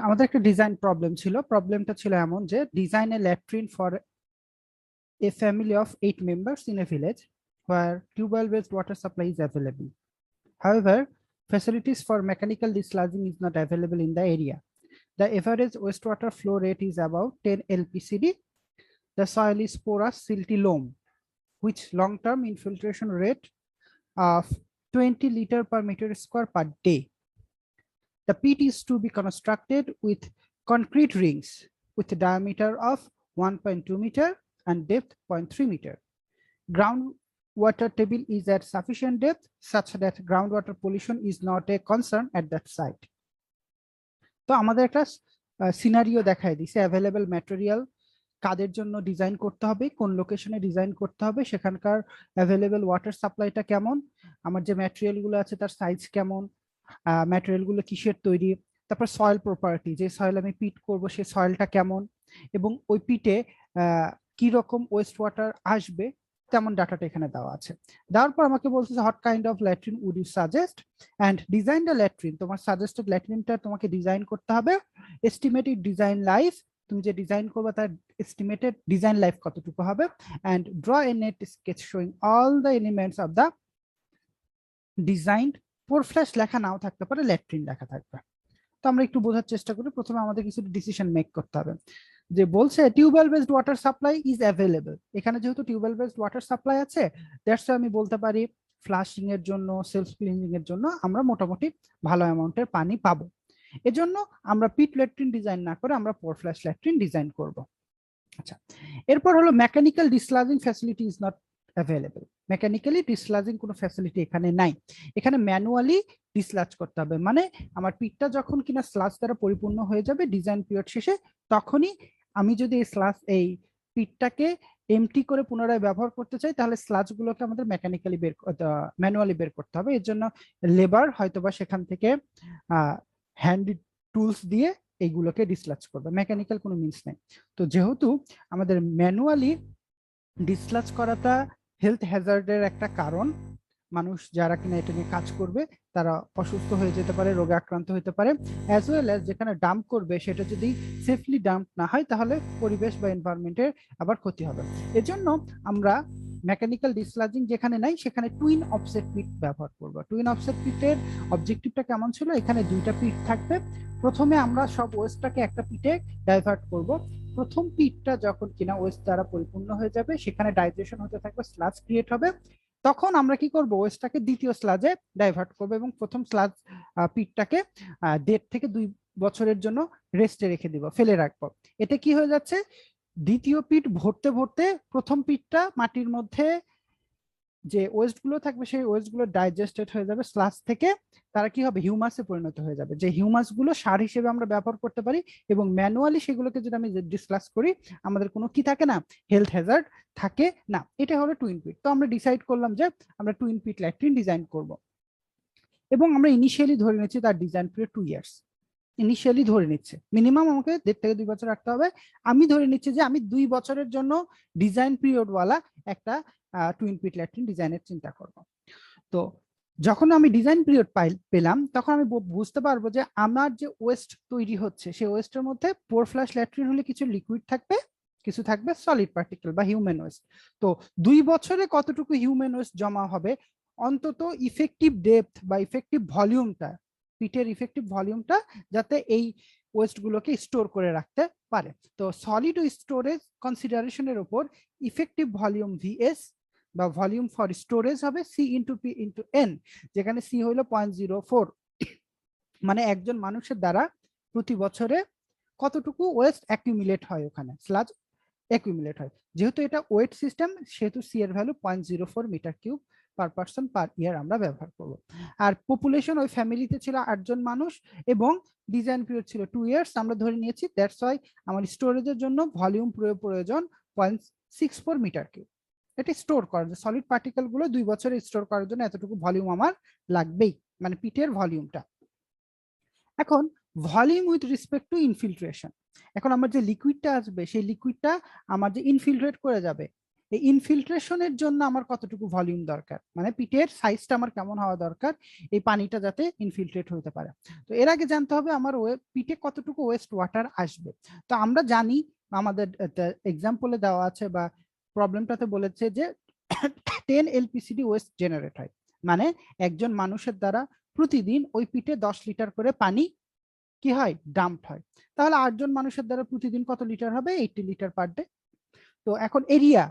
আমাদের একটা design problem ছিল। প্রবলেমটা ছিল এমন যে design A latrine for a family of 8 members in a village where tube well based water supply is available. However, facilities for mechanical dislodging is not available in the area. The average wastewater flow rate is about 10 LPCD. The soil is porous silty loam, which long-term infiltration rate of 20 liter per meter square per day. The pit is to be constructed with concrete rings with a diameter of 1.2 meter and depth 0.3 meter. Groundwater table is at sufficient depth such that groundwater pollution is not a concern at that site. তো আমাদের একটা scenario দেখায় দিছে available material কাদের জন্য design করতে হবে, কোন লোকেশনে ডিজাইন করতে হবে, সেখানকার অ্যাভেলেবল ওয়াটার সাপ্লাইটা কেমন, আমার যে ম্যাটেরিয়াল গুলো আছে তার সাইজ কেমন, ম্যাটেরিয়াল গুলো কিসের তৈরি, তারপর সয়েল প্রপার্টি, যে সয়েল আমি পিট করব সেই সয়েলটা কেমন, এবং ওই পিটে কি রকম ওয়েস্ট ওয়াটার আসবে তেমন ডাটাটা এখানে দেওয়া আছে। দেওয়ার পর আমাকে বলছে what kind of latrine would you suggest and design the latrine. তোমার সাজেস্টেড ল্যাট্রিনটা তোমাকে ডিজাইন করতে হবে। এস্টিমেটেড ডিজাইন লাইফ, তুমি যে ডিজাইন করবে তার এস্টিমেটেড ডিজাইন লাইফ কতটুকু হবে, and draw A net sketch showing all the elements of the design. Poor flash লেখা নাও থাকতে পারে, ল্যাট্রিন লেখা থাকবে। তো আমরা একটু বোঝার চেষ্টা করি। প্রথমে আমাদের কিছু ডিসিশন মেক করতে হবে। যে বলছে tubewell based water supply is available, এখানে যেহেতু টিউবওয়েল বেসড ওয়াটার সাপ্লাই আছে দ্যাটস আমি বলতে পারি ফ্লাশিং এর জন্য, সেলফ ক্লিনিং এর জন্য আমরা মোটামুটি ভালো অ্যামাউন্টের পানি পাবো। এজন্য আমরা পিট ল্যাট্রিন ডিজাইন না করে আমরা পোর ফ্ল্যাশ ল্যাট্রিন ডিজাইন করব। আচ্ছা, এরপর হলো mechanical desludging facility is not available. Mechanically desludging কোনো ফ্যাসিলিটি এখানে নাই, এখানে ম্যানুয়ালি ডিসলাজ করতে হবে। মানে আমার পিটটা যখন কিনা স্লাজ দ্বারা পরিপূর্ণ হয়ে যাবে ডিজাইন পিরিয়ড শেষে, তখনই আমি যদি এই পিটটাকে এমটি করে পুনরায় ব্যবহার করতে চাই তাহলে স্লাজ গুলোকে আমাদের মেকানিক্যালি ম্যানুয়ালি বের করতে হবে। এর জন্য লেবার হয়তোবা সেখান থেকে হ্যান্ড টুলস দিয়ে এইগুলোকে ডিসলাজ করবে, মেকানিক্যাল কোনো মিনস নেই। তো যেহেতু আমাদের ম্যানুয়ালি ডিসলাজ করাটা হেলথ হ্যাজার্ডের একটা কারণ, মানুষ যারা কিনা এটা নিয়ে কাজ করবে তারা অসুস্থ হয়ে যেতে পারে, রোগে আক্রান্ত হতে পারে, অ্যাজ ওয়েল অ্যাজ যেখানে ডাম্প করবে সেটা যদি সেফলি ডাম্প না হয় তাহলে পরিবেশ বা এনভায়রনমেন্টের আবার ক্ষতি হবে। এজন্য আমরা মেকানিক্যাল ডিসলাজিং যেখানে নাই সেখানে টুইন অফসেট পিট ব্যবহার করব। টুইন অফসেট পিটের অবজেক্টিভটা কেমন ছিল, এখানে দুইটা পিট থাকবে। প্রথমে আমরা সব ওয়েস্টটাকে একটা পিটে ডাইভার্ট করব। প্রথম পিটটা যখন কিনা ওয়েস্ট দ্বারা পরিপূর্ণ হয়ে যাবে, সেখানে ডাইজেশন হতে থাকবে, স্লাজ ক্রিয়েট হবে, তখন আমরা কি করব ওয়েস্টটাকে দ্বিতীয় স্লাজে ডাইভার্ট করব এবং প্রথম স্লাজ পিটটাকে 1.5 থেকে 2 বছরের জন্য রেস্টে রেখে দিব, ফেলে রাখবো। এতে কি হয়ে যাচ্ছে, দ্বিতীয় পিট ভরতে ভরতে প্রথম পিটটা মাটির মধ্যে যে ওয়েস্ট গুলো থাকবে সেই ওয়েস্ট গুলো ডাইজেস্টেড হয়ে যাবে স্লাজ থেকে, তারা কি হবে হিউমাসে পরিণত হয়ে যাবে। যে হিউমাস গুলো সার হিসেবে আমরা ব্যবহার করতে পারি এবং ম্যানুয়ালি সেগুলোকে যদি আমি ডিসক্লাস করি আমাদের কোনো কি থাকে না, হেলথ হ্যাজার্ড থাকে না। এটা হলো টুইন পিট। তো আমরা ডিসাইড করলাম যে আমরা টুইন পিট ল্যাট্রিন ডিজাইন করব এবং আমরা ইনিশিয়ালি ধরে নিচ্ছি তার ডিজাইন পিরিয়ড 2 ইয়ার্স। ইনিশিয়ালি ধরে নিচ্ছে মিনিমাম আমাকে 1.5 থেকে 2 বছর রাখতে হবে। আমি ধরে নিচ্ছি যে আমি 2 বছরের জন্য ডিজাইন পিরিয়ড ওয়ালা একটা টুইন পিট ল্যাট্রিন ডিজাইনের চিন্তা করব। তো যখন আমি ডিজাইন পিরিয়ড পেলাম তখন আমি বুঝতে পারবো যে আমার যে ওয়েস্ট তৈরি হচ্ছে সেই ওয়েস্টের মধ্যে পোর ফ্ল্যাশ ল্যাট্রিন হলে কিছু লিকুইড থাকবে, কিছু থাকবে সলিড পার্টিকেল বা হিউম্যান ওয়েস্ট। তো 2 বছরে কতটুকু হিউম্যান ওয়েস্ট জমা হবে, অন্তত ইফেক্টিভ ডেপথ বা ইফেক্টিভ ভলিউমটা, পিটের ইফেক্টিভ ভলিউমটা যাতে এই ওয়েস্ট গুলোকে স্টোর করে রাখতে পারে। তো সলিড স্টোরেজ কনসিডারেশনের উপর ইফেক্টিভ ভলিউম ভিএস বা ভলিউম ফর স্টোরেজ হবে C into P into N, যেখানে সি হইল 0.04। মানে একজন মানুষের দ্বারা প্রতি বছরে কতটুকু ওয়েস্ট অ্যাকিউমুলেট হয়, ওখানে স্লাজ অ্যাকিউমুলেট হয়। যেহেতু এটা ওয়েট সিস্টেম সেহেতু সি এর value 0.04 metre cube per person per year আমরা ব্যবহার করব। আর পপুলেশন ওই ফ্যামিলিতে ছিল 8 জন মানুষ এবং ডিজাইন পিরিয়ড ছিল 2 ইয়ার্স আমরা ধরে নিয়েছি। দ্যাটস ওয়াই আমার স্টোরেজের জন্য ভলিউম প্রয়োজন 0.64 মিটার কিউব। এটা স্টোর করার জন্য সলিড পার্টিকেল গুলো 2 বছরে স্টোর করার জন্য এতটুকু ভলিউম আমার লাগবেই, মানে পিটের ভলিউমটা। এখন volume with respect to infiltration, এখন আমার যে লিকুইডটা আসবে সেই লিকুইডটা আমার যে ইনফিল্ট্রেট করে যাবে এই ইনফিল্ট্রেশনের জন্য আমার কতটুকু ভলিউম দরকার, মানে পিটের সাইজটা আমার কেমন হওয়া দরকার এই পানিটা যাতে ইনফিল্ট্রেট হতে পারে। তো এর আগে জানতে হবে আমার পিটে কতটুকু ওয়েস্ট ওয়াটার আসবে। তো আমরা জানি আমাদের এক্সাম্পলে দেওয়া আছে বা প্রবলেমটাতে বলেছে যে 10 এলপিসিডি ওয়েস্ট জেনারেট হয়, মানে একজন মানুষের দ্বারা প্রতিদিন ওই পিটে 10 লিটার করে পানি কি হয়, ডাম্প হয়। তাহলে 8 জন মানুষের দ্বারা প্রতিদিন কত লিটার হবে, 80 লিটার পার ডে। তো এখন এরিয়া,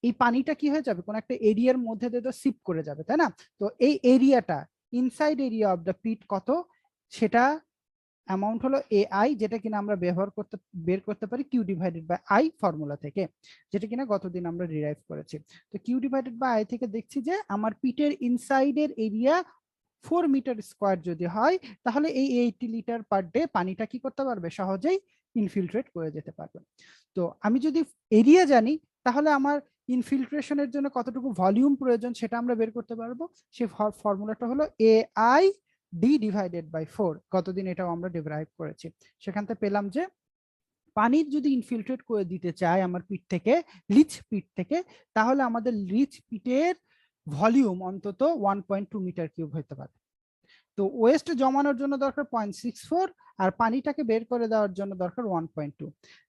এই পানিটা কি হয়ে যাবে, কোন একটা এরিয়ার মধ্যে দিয়ে তো সিপ করে যাবে, তাই না? তো এই এরিয়াটা, ইনসাইড এরিয়া অফ দ্য পিট কত, সেটা অ্যামাউন্ট হলো এআই, যেটা কিনা আমরা বের করতে পারি Q divided by I formula থেকে, যেটা কিনা গতদিন আমরা ডিরাইভ করেছি। তো কিউ ডিভাইডেড বাই আই থেকে দেখছি যে আমার পিটের ইনসাইডের এরিয়া 4 মিটার স্কোয়ার যদি হয়, তাহলে এই 80 লিটার পার ডে পানিটা কি করতে পারবে, সহজেই ইনফিল্ট্রেট করে যেতে পারবে। তো আমি যদি এরিয়া জানি, তাহলে আমার ইনফিল্ট্রেশনের জন্য কতটুকু ভলিউম প্রয়োজন সেটা আমরা বের করতে পারবো। সেই ফর্মুলাটা হলো এআই ডি ডিভাইডেড বাই 4, গতদিন এটাও আমরা ডিরাইভ করেছি। সেখান থেকে পেলাম যে পানির যদি ইনফিল্ট্রেট করে দিতে চাই আমার পিট থেকে, লিচ পিট থেকে, তাহলে আমাদের লিচ পিটের ভলিউম অন্তত 1.2 মিটার কিউব হতে পারে। তো ওয়েস্ট জমানোর জন্য দরকার 0.64, আর পানিটাকে বের করে দেওয়ার জন্য দরকার 1.2।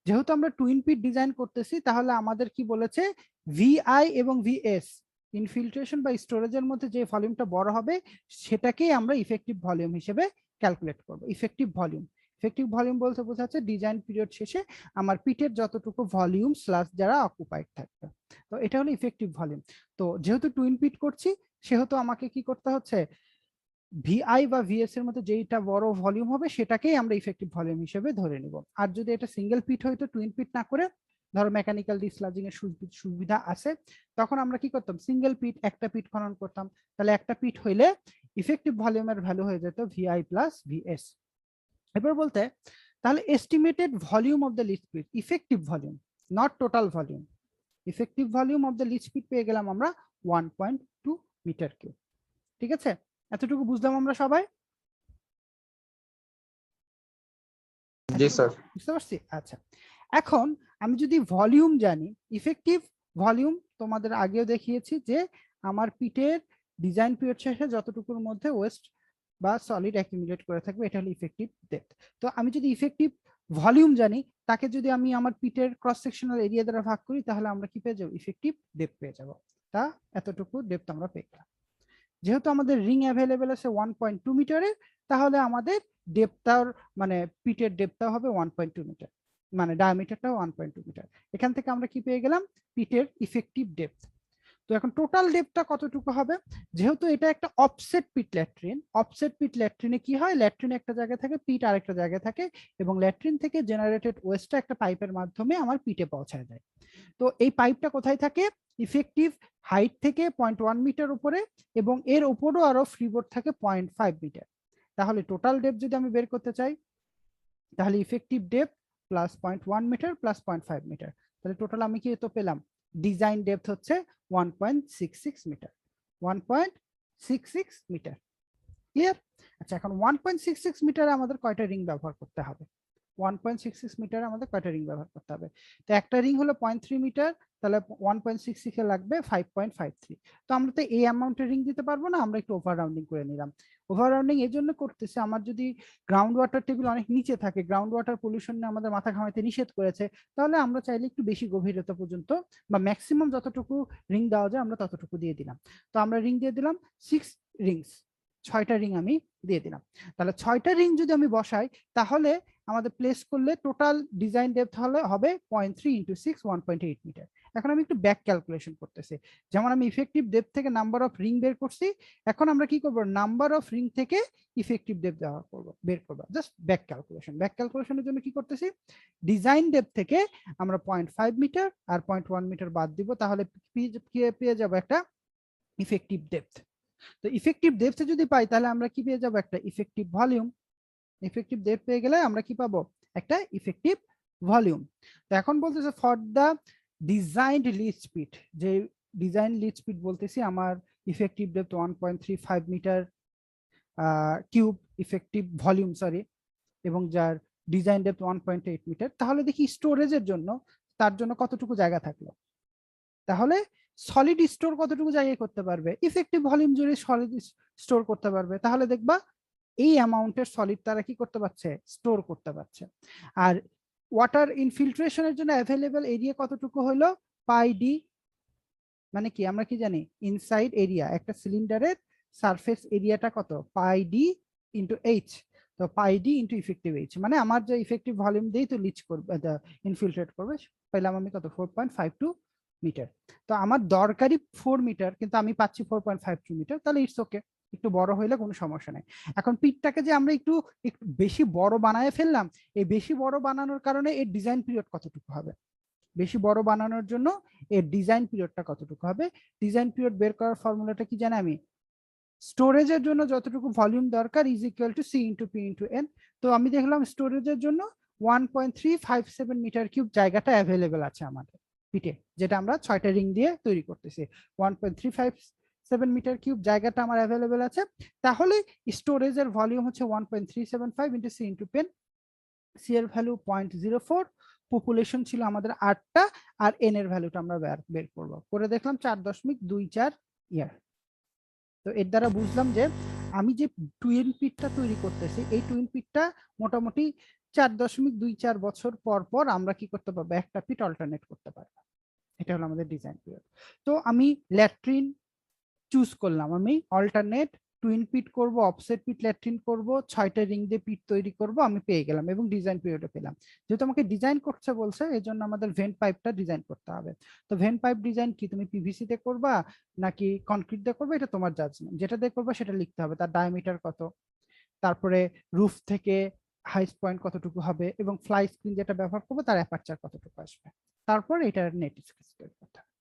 যেহেতু আমরা টুইন পিট ডিজাইন করতেছি, তাহলে আমাদের কি বলেছে, ভিআই এবং ভিএস, ইনফিল্ট্রেশন বা স্টোরেজের মধ্যে যে ভলিউমটা বড় হবে সেটাকেই আমরা ইফেক্টিভ ভলিউম হিসেবে ক্যালকুলেট করব। ইফেক্টিভ ভলিউম বলতে বোঝাচ্ছে ডিজাইন পিরিয়ড শেষে আমার পিটের যতটুকু ভলিউম স্লাস যারা অকুপাইড থাকবে। তো এটা হলো ইফেক্টিভ ভলিউম। তো যেহেতু টুইন পিট করছি, সেহেতু আমাকে কি করতে হচ্ছে, ভিআই বা ভিএস এর মধ্যে যেটা বড় ভলিউম হবে সেটাকেই আমরা ইফেক্টিভ ভলিউম হিসেবে ধরে নিব। আর যদি এটা সিঙ্গেল পিট হইতো, টুইন পিট না করে, ধরো মেকানিক্যাল ডিসলাজিং এর সুবিধা আছে, তখন আমরা কি করতাম, সিঙ্গেল পিট একটা পিট খনন করতাম, তাহলে একটা পিট হইলে ইফেক্টিভ ভলিউমের ভ্যালু হয়ে যেত ভিআই প্লাস ভিএস। এবার বলতে, তাহলে estimated volume of the leach pit, effective volume not total volume, effective volume of the leach pit পেয়ে গেলাম আমরা 1.2 মিটার কিউব। ঠিক আছে, এতটুকু বুঝলাম আমরা সবাই? জি স্যার। বুঝতে পারছি, আচ্ছা। এখন আমি যদি ভলিউম জানি, ইফেক্টিভ ভলিউম তোমাদের আগেও দেখিয়েছি যে আমার পিটের ডিজাইন পিরিয়ড শেষে যতটুকুর মধ্যে ওয়েস্ট বা সলিড অ্যাকুমুলেট করে থাকবে, এটা হলো ইফেক্টিভ ডেপথ। তো আমি যদি ইফেক্টিভ ভলিউম জানি, তাকে যদি আমি আমার পিটের ক্রস সেকশনাল এরিয়া দ্বারা ভাগ করি, তাহলে আমরা কি পেয়ে যাবো, ইফেক্টিভ ডেপথ পেয়ে যাবো। তা এতটুকু ডেপথ আমরা পেয়ে গেলাম। যেহেতু আমাদের রিং অ্যাভেলেবেল আছে 1.2 মিটারের, তাহলে আমাদের ডেপটার মানে পিটের ডেপটা হবে 1.2 মিটার, মানে ডায়ামিটারটাও 1.2 মিটার। এখান থেকে আমরা কি পেয়ে গেলাম, পিটের ইফেক্টিভ ডেপথ। তো এখন টোটাল ডেপটা কতটুকু হবে, যেহেতু এটা একটা অফসেট পিট ল্যাট্রিন, অফসেট পিট ল্যাট্রিনে কি হয়, ল্যাট্রিন একটা জায়গায় থাকে, পিট আরেকটা জায়গায় থাকে, এবং ল্যাট্রিন থেকে জেনারেটেড ওয়েস্টটা একটা পাইপের মাধ্যমে আমার পিটে পৌঁছায় যায়। তো এই পাইপটা কোথায় থাকে, ইফেক্টিভ হাইট থেকে 0.1 মিটার উপরে, এবং এর উপরও আরো ফ্রিবোর্ড থাকে 0.5 মিটার। তাহলে টোটাল ডেপথ যদি আমি বের করতে চাই, তাহলে effective depth plus 0.1 metre plus 0.5 metre, তাহলে টোটাল আমি কি তো পেলাম, ডিজাইন ডেপথ হচ্ছে 1.66 মিটার, 1.66 মিটার। ক্লিয়ার? আচ্ছা, এখন 1.66 মিটারে আমাদের কয়টা রিং ব্যবহার করতে হবে, 1.66 মিটারে আমাদের কয়টা রিং ব্যবহার করতে হবে? তো একটা রিং হলো 0.3 মিটার, তাহলে 1.66 এ লাগবে 5.53। তো আমরা তো এই অ্যামাউন্টের রিং দিতে পারবো না, আমরা একটু ওভার রাউন্ডিং করে নিলাম। ওভার রাউন্ডিং এই জন্য করতেছে, আমার যদি গ্রাউন্ড ওয়াটার টেবিল অনেক নিচে থাকে, গ্রাউন্ড ওয়াটার পলিউশন আমাদের মাথা ঘামাইতে নিষেধ করেছে, তাহলে আমরা চাইলে একটু বেশি গভীরতা পর্যন্ত বা ম্যাক্সিমাম যতটুকু রিং দেওয়া যায় আমরা ততটুকু দিয়ে দিলাম। তো আমরা রিং দিয়ে দিলাম 6 রিংস, 6টা রিং আমি দিয়ে দিলাম। তাহলে 6টা রিং যদি আমি বসাই, তাহলে আমাদের প্লেস করলে টোটাল ডিজাইন ডেপথ হবে 0.3 ইন্টু 6, 1.8 মিটার। এখন আমি একটু ব্যাক ক্যালকুলেশন করতেছি, যেমন আমি ইফেক্টিভ ডেপথ থেকে নাম্বার অফ রিং বের করছি, এখন আমরা কি করব, নাম্বার অফ রিং থেকে ইফেক্টিভ ডেপথ বের করব, জাস্ট ব্যাক ক্যালকুলেশন। ব্যাক ক্যালকুলেশনের জন্য কি করতেছি, ডিজাইন ডেপথ থেকে আমরা 0.5 মিটার আর 0.1 মিটার বাদ দিব, তাহলে পেয়ে যাব একটা ইফেক্টিভ ডেপথ। তো ইফেক্টিভ ডেপথ যদি পাই, তাহলে আমরা কি পেয়ে যাব, একটা ইফেক্টিভ ভলিউম। ইফেক্টিভ ডেপথ পেয়ে গেলে আমরা কি পাবো, একটা ইফেক্টিভ ভলিউম। তো এখন বলতেছে for the designed lead speed, যে ডিজাইন লিড স্পিড বলতেছি আমার effective depth 1.35 metre cube, effective volume sorry, এবং যার ডিজাইন ডেপথ 1.8 মিটার, তাহলে দেখি স্টোরেজের জন্য তার জন্য কতটুকু জায়গা থাকলো। তাহলে সলিড স্টোর কতটুকু জায়গায় করতে পারবে, ইফেক্টিভ ভলিউম জুড়ে সলিড স্টোর করতে পারবে। তাহলে দেখবা এই অ্যামাউন্টের সলিড তারা কি করতে পারছে, স্টোর করতে পারছে। আর ওয়াটার ইনফিল্ট্রেশনের জন্য অ্যাভেলেবল এরিয়া কতটুকু হলো, পাই ডি, মানে কি আমরা কি জানি ইনসাইড এরিয়া, একটা সিলিন্ডারের সারফেস এরিয়াটা কত, পাই ডি ইন্টু এইচ। তো পাই ডি ইন্টু ইফেক্টিভ এইচ, মানে আমার যে ইফেক্টিভ ভলিউম দিয়েই তো লিচ করবে, ইনফিল্ট্রেট করবে, পেলাম আমি কত 4.52 মিটার। তো আমার দরকারি 4 মিটার, কিন্তু আমি পাচ্ছি 4.52 মিটার, তাহলে ইটস ওকে, একটু বড় হইলে কোনো সমস্যা নেই। এখন পিটটাকে যে আমরা একটু একটু বেশি বড় বানায় ফেললাম, এই বেশি বড় বানানোর কারণে এর ডিজাইন পিরিয়ড কতটুকু হবে, বেশি বড় বানানোর জন্য এর ডিজাইন পিরিয়ডটা কতটুকু হবে। ডিজাইন পিরিয়ড বের করার ফর্মুলাটা কি জানি আমি, স্টোরেজের জন্য যতটুকু ভলিউম দরকার is equal to C into P into N. তো আমি দেখলাম স্টোরেজের জন্য 1.357 মিটার কিউব জায়গাটা অ্যাভেলেবেল আছে আমাদের পিটে, যেটা আমরা 6টা রিং দিয়ে তৈরি করতেছি। 1.357 মিটার কিউব জায়গাটা আমার অ্যাভেলেবেল আছে। তাহলে স্টোরেজের ভলিউম হচ্ছে 1.375 ইন্টু সি ইন্টু পেন, সি এর ভ্যালু 0.04, পপুলেশন ছিল আমাদের 8টা, আর এন এর ভ্যালুটা আমরা বের করবো, করে দেখলাম 4.24 ইয়ার। তো এর দ্বারা বুঝলাম যে আমি যে টুইন পিটটা তৈরি করতেছি, এই টুইন পিটটা মোটামুটি 4.24 বছর পর পর আমরা কি করতে পারবো, একটা পিট অল্টারনেট করতে পারবো। এটা হলো আমাদের ডিজাইন পিরিয়ড। তো আমি ল্যাট্রিন চুজ করলাম, আমি অল্টারনেট টুইন পিট করব, অফসেট পিট ল্যাট্রিন করব, 6টা রিং দিয়ে পিট তৈরি করব, আমি পেয়ে গেলাম এবং ডিজাইন পিরিয়ডে পেলাম। যেহেতু আমাকে ডিজাইন করতে বলছে, এই জন্য আমাদের ভেন্ট পাইপটা ডিজাইন করতে হবে। তো ভেন্ট পাইপ ডিজাইন কি তুমি পিভিসি তে করবা নাকি কনক্রিট দিয়ে করবে, এটা তোমার জাজমেন্ট, যেটা দিয়ে করবা সেটা লিখতে হবে, তার ডায়ামিটার কত, তারপরে রুফ থেকে হাইস্ট পয়েন্ট কতটুকু হবে, এবং ফ্লাই স্ক্রিন যেটা ব্যবহার করবো তার অ্যাপারচার কতটুকু আসবে, তারপর এটার নেট স্কেচ তৈরি করতে হবে।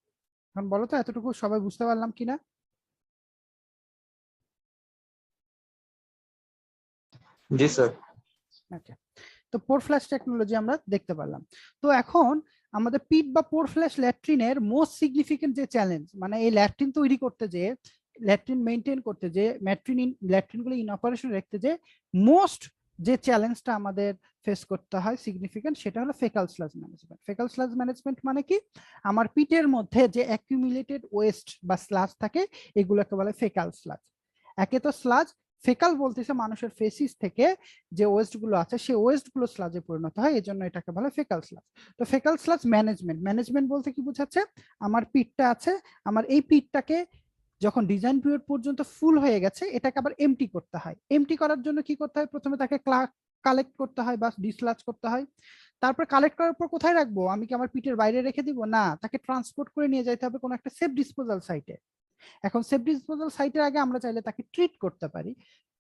এখন বলো তো এতটুকু সবাই বুঝতে পারলাম কিনা? जी सर। আচ্ছা, তো পোর ফ্ল্যাশ টেকনোলজি আমরা দেখতে পারলাম। তো এখন আমাদের পিট বা পোর ফ্ল্যাশ ল্যাট্রিনের মোস্ট সিগনিফিকেন্ট যে চ্যালেঞ্জ, মানে এই ল্যাট্রিন তৈরি করতে যে, ল্যাট্রিন মেনটেন করতে যে, ল্যাট্রিন গুলো ইন অপারেশন রাখতে যে মোস্ট যে চ্যালেঞ্জটা আমাদের ফেস করতে হয় সিগনিফিকেন্ট, সেটা হলো faecal sludge management. Faecal sludge management মানে কি, আমার পিটের মধ্যে যে অ্যাকিউমুলেটেড ওয়েস্ট বা স্লাজ থাকে, এগুলোকে বলে ফেকাল স্লাজ। একে তো স্লাজ, ফেকাল বলতেছে মানুষের ফেসিস থেকে যে ওয়েস্ট গুলো আছে সেই ওয়েস্ট গুলো স্লাজে পরিণত হয়, এই জন্য এটাকে বলে ফেকাল স্লাজ। তো ফেকাল স্লাজ ম্যানেজমেন্ট, ম্যানেজমেন্ট বলতে কি বোঝাচ্ছে, আমার পিটটা আছে, আমার এই পিটটাকে যখন ডিজাইন পিরিয়ড পর্যন্ত ফুল হয়ে গেছে, এটাকে আবার এমটি করতে হয়। এমটি করার জন্য কি করতে হয়, প্রথমে তাকে কালেক্ট করতে হয় বা ডিসলাজ করতে হয়। তারপর কালেক্ট করার পর কোথায় রাখবো, আমি কি আমার পিটের বাইরে রেখে দিব, না, তাকে ট্রান্সপোর্ট করে নিয়ে যেতে হবে কোনো একটা সেফ ডিসপোজাল সাইটে। এখন সেফ ডিসপোজাল সাইটের আগে আমরা চাইলে তাকে ট্রিট করতে পারি,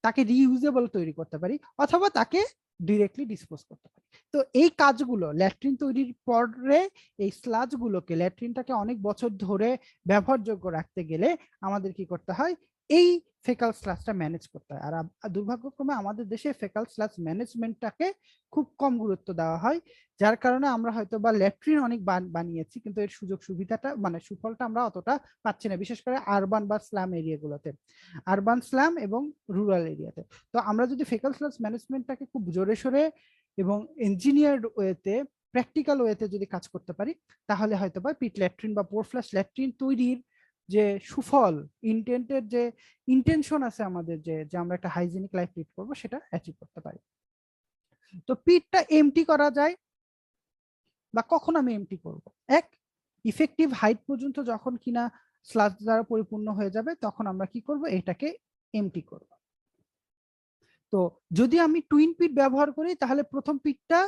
তাকে রিইউজেবল তৈরি করতে পারি, অথবা তাকে ডিরেক্টলি ডিসপোজ করতে পারি। তো এই কাজগুলো ল্যাট্রিন তৈরির পরে এই স্লাজ গুলোকে, ল্যাট্রিনটাকে অনেক বছর ধরে ব্যবহারযোগ্য রাখতে গেলে আমাদের কি করতে হয়, এই ফেকাল স্লাজটা ম্যানেজ করতে হয়। আর দুর্ভাগ্যক্রমে আমাদের দেশে ফেকাল স্লাজ ম্যানেজমেন্টটাকে খুব কম গুরুত্ব দেওয়া হয়, যার কারণে আমরা হয়তো বা ল্যাট্রিন অনেক বানিয়েছি, কিন্তু এর সুযোগ সুবিধাটা মানে সুফলটা আমরা অতটা পাচ্ছি না, বিশেষ করে আরবান বা স্ল্যাম এরিয়াগুলোতে, আরবান স্ল্যাম এবং রুরাল এরিয়াতে। তো আমরা যদি ফেকাল স্লাজ ম্যানেজমেন্টটাকে খুব জোরে সোরে এবং ইঞ্জিনিয়ার্ড ওয়েতে, প্র্যাকটিক্যাল ওয়েতে যদি কাজ করতে পারি, তাহলে হয়তো বা পিট ল্যাট্রিন বা পোর ফ্ল্যাশ ল্যাট্রিন তৈরির যে সুফল, ইন্টেন্টের যে ইন্টেনশন আছে আমাদের, যে আমরা একটা হাইজিনিক লাইফ লিড করবো, সেটা অ্যাচিভ করতে পারি। তো পিটটা এমটি করা যায়, বা কখন আমি এমটি করব, এক, ইফেক্টিভ হাইট পর্যন্ত যখন কিনা স্লাজ দ্বারা পরিপূর্ণ হয়ে যাবে, তখন আমরা কি করব, এটাকে এমটি করব। তো যদি আমি টুইন পিট ব্যবহার করি, তাহলে প্রথম পিটটা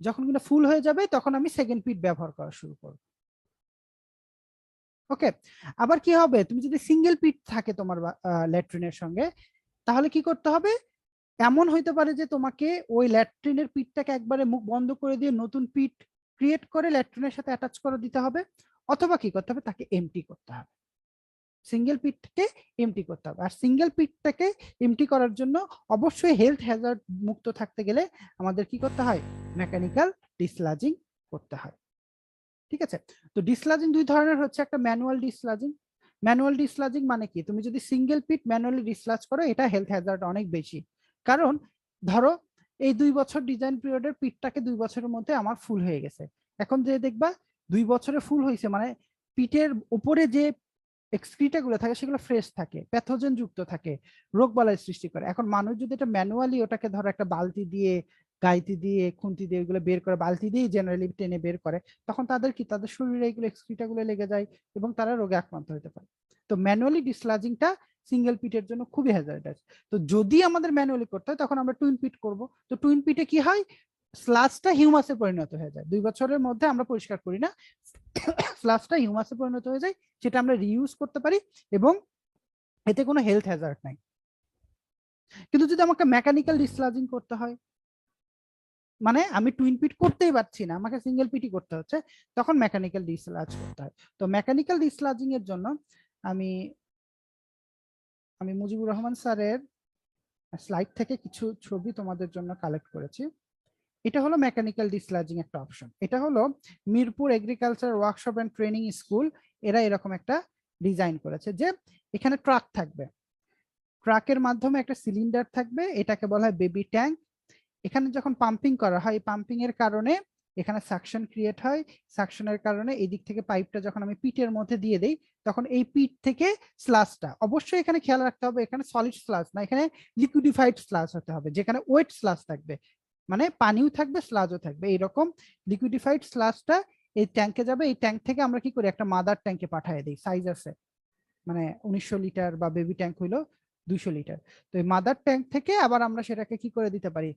যখন কিনা ফুল হয়ে যাবে, তখন আমি সেকেন্ড পিট ব্যবহার করা শুরু করব। ওকে, আবার কি হবে, তুমি যদি সিঙ্গেল পিট থাকে তোমার ল্যাট্রিনের সঙ্গে, তাহলে কি করতে হবে, এমন হইতে পারে যে তোমাকে ওই ল্যাট্রিনের পিটটাকে একবারে মুখ বন্ধ করে দিয়ে নতুন পিট ক্রিয়েট করে ল্যাট্রিনের সাথে অ্যাটাচ করে দিতে হবে, অথবা কি করতে হবে, তাকে এমটি করতে হবে, সিঙ্গেল পিটকে এমটি করতে হবে। আর সিঙ্গেল পিটটাকে এমটি করার জন্য অবশ্যই হেলথ হ্যাজার্ড মুক্ত থাকতে গেলে আমাদের কি করতে হয়, মেকানিক্যাল ডিসলাজিং করতে হয়। ঠিক আছে, তো ডিসলাজিং দুই ধরনের হচ্ছে, একটা ম্যানুয়াল ডিসলাজিং। ম্যানুয়াল ডিসলাজিং মানে কি, তুমি যদি সিঙ্গেল পিট ম্যানুয়ালি ডিসলাজ করো, এটা হেলথ হ্যাজার্ড অনেক বেশি, কারণ ধরো এই 2 বছর ডিজাইন পিরিয়ডের পিটটাকে 2 বছরের মধ্যে আমার ফুল হয়ে গেছে, এখন যে দেখবা 2 বছরে ফুল হয়েছে, মানে পিটের উপরে যে এক্সক্রিটা গুলো থাকে সেগুলো ফ্রেশ থাকে, প্যাথোজেন যুক্ত থাকে, রোগ বালাই সৃষ্টি করে। এখন মানুষ যদি এটা ম্যানুয়ালি ওটাকে ধরো একটা বালতি দিয়ে, গাইতি দিয়ে, খুন্তি দিয়ে এগুলো বের করে, বালতি দিয়ে জেনারেলি টেনে বের করে, তখন তাদের কি, তাদের শরীরে এগুলো এক্সক্রিটা গুলো লেগে যায় এবং তারা রোগে আক্রান্ত হতে পারে। তো ম্যানুয়ালি ডিসলাজিংটা সিঙ্গেল পিটের জন্য খুবই হ্যাজার্ডাস। তো যদি আমাদের ম্যানুয়ালি করতে হয় তখন আমরা টুইন পিট করব। তো টুইন পিটে কি হয়, স্লাজটা হিউমাসে পরিণত হয়ে যায়, 2 বছরের মধ্যে আমরা পরিষ্কার করি না, স্লাজটা হিউমাসে পরিণত হয়ে যায়, সেটা আমরা রিইউজ করতে পারি এবং এতে কোনো হেলথ হ্যাজার্ড নাই। কিন্তু যদি আমাকে মেকানিক্যাল ডিসলাজিং করতে হয়, মানে আমি টুইন পিট করতেই পারছি না, আমাকে সিঙ্গেল পিটই করতে হচ্ছে, তখন মেকানিক্যাল ডিসলাজ করতে হয়। তো মেকানিক্যাল ডিসলাজিং এর জন্য আমি আমি মুজিবুর রহমান স্যারের স্লাইড থেকে কিছু ছবি তোমাদের জন্য কালেক্ট করেছি। এটা হলো মেকানিক্যাল ডিসলাজিং একটা অপশন। এটা হলো Mirpur agriculture workshop and training school, এরা এরকম একটা ডিজাইন করেছে যে এখানে ট্রাক থাকবে, ট্রাকের মাধ্যমে একটা সিলিন্ডার থাকবে, এটাকে বলা হয় বেবি ট্যাঙ্ক। এখানে যখন পাম্পিং করা হয়, পাম্পিং এর কারণে এখানে সাকশন ক্রিয়েট হয়, সাকশনের কারণে এই দিক থেকে পাইপটা যখন আমি পিটের মধ্যে দিয়ে দেই, তখন এই পিট থেকে স্লাজটা, অবশ্যই এখানে খেয়াল রাখতে হবে এখানে সলিড স্লাজ না, এখানে লিকুইডিফাইড স্লাজ হতে হবে, যেখানে ওয়েট স্লাজ থাকবে, মানে পানিও থাকবে স্লাজও থাকবে, এইরকম লিকুইডিফাইড স্লাজটা এই ট্যাঙ্কে যাবে। এই ট্যাঙ্ক থেকে আমরা কি করি, একটা মাদার ট্যাঙ্কে পাঠিয়ে দিই, সাইজ আছে, মানে 1900 লিটার বা বেবি ট্যাঙ্ক হইলো 200 লিটার। তো এই মাদার ট্যাঙ্ক থেকে আবার আমরা সেটাকে কি করে দিতে পারি,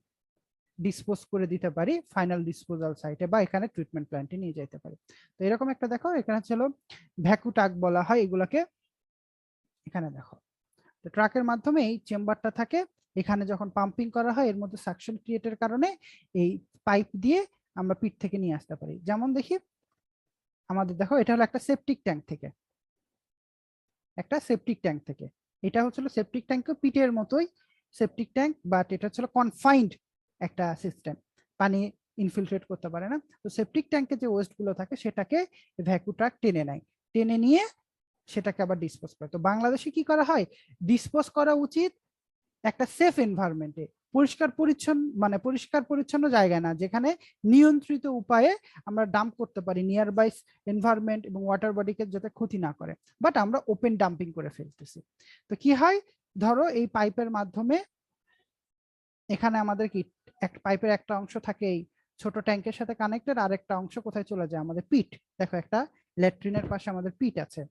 ডিসপোজ করে দিতে পারি ফাইনাল ডিসপোজাল সাইটে বা এখানে ট্রিটমেন্ট প্ল্যান্টে নিয়ে যেতে পারি। তো এরকম একটা দেখো, এখানে ছিল ভ্যাকু টাক বলা হয় এগুলাকে, এখানে দেখো। তো ট্রাকের মাধ্যমে এই চেম্বারটা থাকে, এখানে যখন পাম্পিং করা হয় এর মধ্যে সাকশন ক্রিয়েটের কারণে এই পাইপ দিয়ে আমরা পিট থেকে নিয়ে আসতে পারি। যেমন দেখি আমাদের, দেখো এটা হলো একটা সেপটিক ট্যাঙ্ক থেকে, একটা সেপটিক ট্যাঙ্ক থেকে, এটা হচ্ছিল সেপটিক ট্যাঙ্ক, পিটের মতোই সেপটিক ট্যাঙ্ক, বাট এটা হচ্ছিল কনফাইন্ড একটা সিস্টেম, পানি ইনফিলট্রেট করতে পারে না। তো সেপটিক ট্যাঙ্কে যে ওয়েস্ট গুলো থাকে সেটাকে ভ্যাকুয়াম ট্রাক টেনে নেয়, টেনে নিয়ে সেটাকে আবার ডিসপোজ করে। তো বাংলাদেশে কি করা হয়, ডিসপোজ করা উচিত একটা সেফ এনভায়রনমেন্টে, পরিষ্কার পরিচ্ছন্ন, মানে পরিষ্কার পরিচ্ছন্ন জায়গায় না, যেখানে নিয়ন্ত্রিত উপায়ে আমরা ডাম্প করতে পারি নিয়ার বাই এনভায়রনমেন্ট এবং ওয়াটার বডিকে যাতে ক্ষতি না করে, বাট আমরা ওপেন ডাম্পিং করে ফেলতেছি। তো কি হয়, ধরো এই পাইপের মাধ্যমে এখানে আমাদের কি, এক পাইপের একটা অংশ থাকে এই ছোট ট্যাঙ্কের সাথে কানেক্টেড, আর একটা অংশ কোথায় চলে যায়, আমাদের পিট, দেখো একটা ল্যাট্রিনের পাশে আমাদের পিট আছে,